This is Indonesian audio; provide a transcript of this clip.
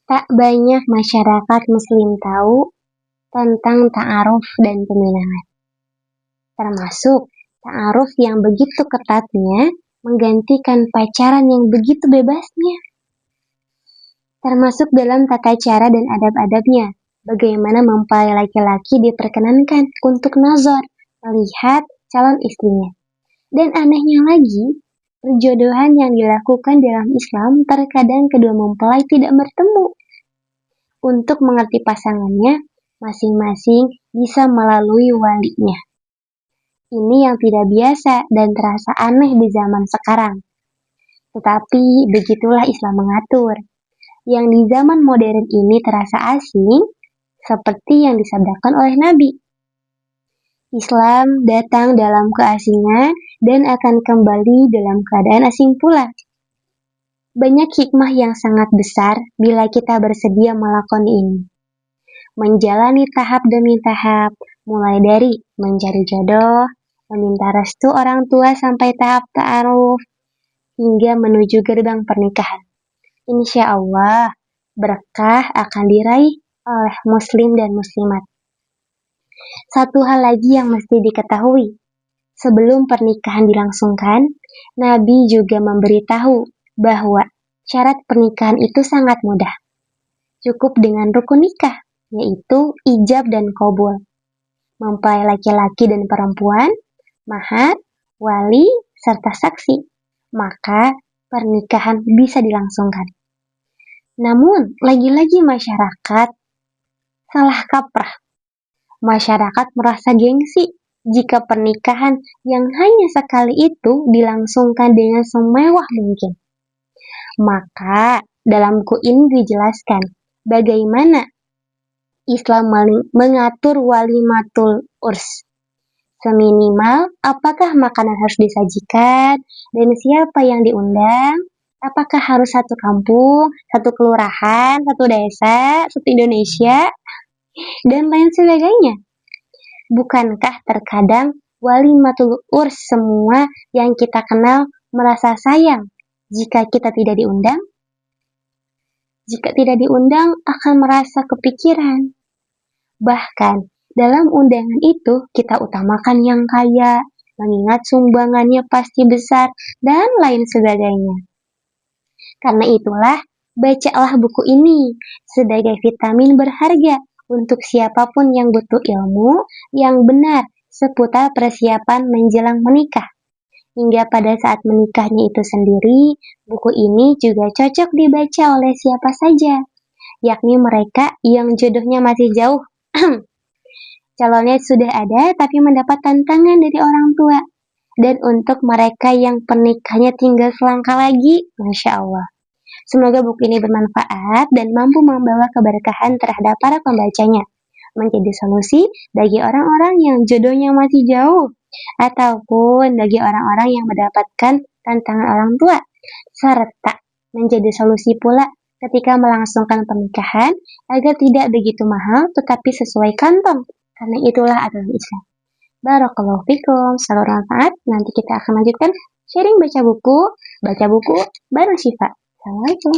Tak banyak masyarakat Muslim tahu tentang ta'aruf dan peminangan, termasuk ta'aruf yang begitu ketatnya menggantikan pacaran yang begitu bebasnya. Termasuk dalam tata cara dan adab-adabnya, bagaimana mempelai laki-laki diperkenankan untuk nazar melihat calon istrinya. Dan anehnya lagi, perjodohan yang dilakukan dalam Islam terkadang kedua mempelai tidak bertemu. Untuk mengerti pasangannya, masing-masing bisa melalui walinya. Ini yang tidak biasa dan terasa aneh di zaman sekarang. Tetapi begitulah Islam mengatur. Yang di zaman modern ini terasa asing, seperti yang disabdakan oleh Nabi. Islam datang dalam keasingan dan akan kembali dalam keadaan asing pula. Banyak hikmah yang sangat besar bila kita bersedia melakoni ini. Menjalani tahap demi tahap, mulai dari mencari jodoh, meminta restu orang tua sampai tahap ta'aruf, hingga menuju gerbang pernikahan. Insya Allah, berkah akan diraih oleh muslim dan muslimat. Satu hal lagi yang mesti diketahui, sebelum pernikahan dilangsungkan, Nabi juga memberitahu bahwa syarat pernikahan itu sangat mudah. Cukup dengan rukun nikah, yaitu ijab dan qabul. Mempelai laki-laki dan perempuan, mahar, wali, serta saksi. Maka pernikahan bisa dilangsungkan. Namun, lagi-lagi masyarakat salah kaprah. Masyarakat merasa gengsi jika pernikahan yang hanya sekali itu dilangsungkan dengan semewah mungkin. Maka, dalam buku ini dijelaskan bagaimana Islam mengatur walimatul urs. Seminimal, apakah makanan harus disajikan, dan siapa yang diundang, apakah harus satu kampung, satu kelurahan, satu desa, satu Indonesia, dan lain sebagainya. Bukankah terkadang walimatul urs semua yang kita kenal merasa sayang jika kita tidak diundang? Jika tidak diundang akan merasa kepikiran. Bahkan dalam undangan itu kita utamakan yang kaya, mengingat sumbangannya pasti besar, dan lain sebagainya. Karena itulah, bacalah buku ini sebagai vitamin berharga untuk siapapun yang butuh ilmu yang benar seputar persiapan menjelang menikah. Hingga pada saat menikahnya itu sendiri, buku ini juga cocok dibaca oleh siapa saja, yakni mereka yang jodohnya masih jauh. Calonnya sudah ada tapi mendapat tantangan dari orang tua. Dan untuk mereka yang pernikahannya tinggal selangkah lagi, Masya Allah. Semoga buku ini bermanfaat dan mampu membawa keberkahan terhadap para pembacanya. Menjadi solusi bagi orang-orang yang jodohnya masih jauh. Ataupun bagi orang-orang yang mendapatkan tantangan orang tua. Serta menjadi solusi pula ketika melangsungkan pernikahan agar tidak begitu mahal tetapi sesuai kantong. Karena itulah aturan Islam. Barakallahu fikum, salam manfaat. Nanti kita akan lanjutkan sharing baca buku bareng Syifa. Assalamualaikum.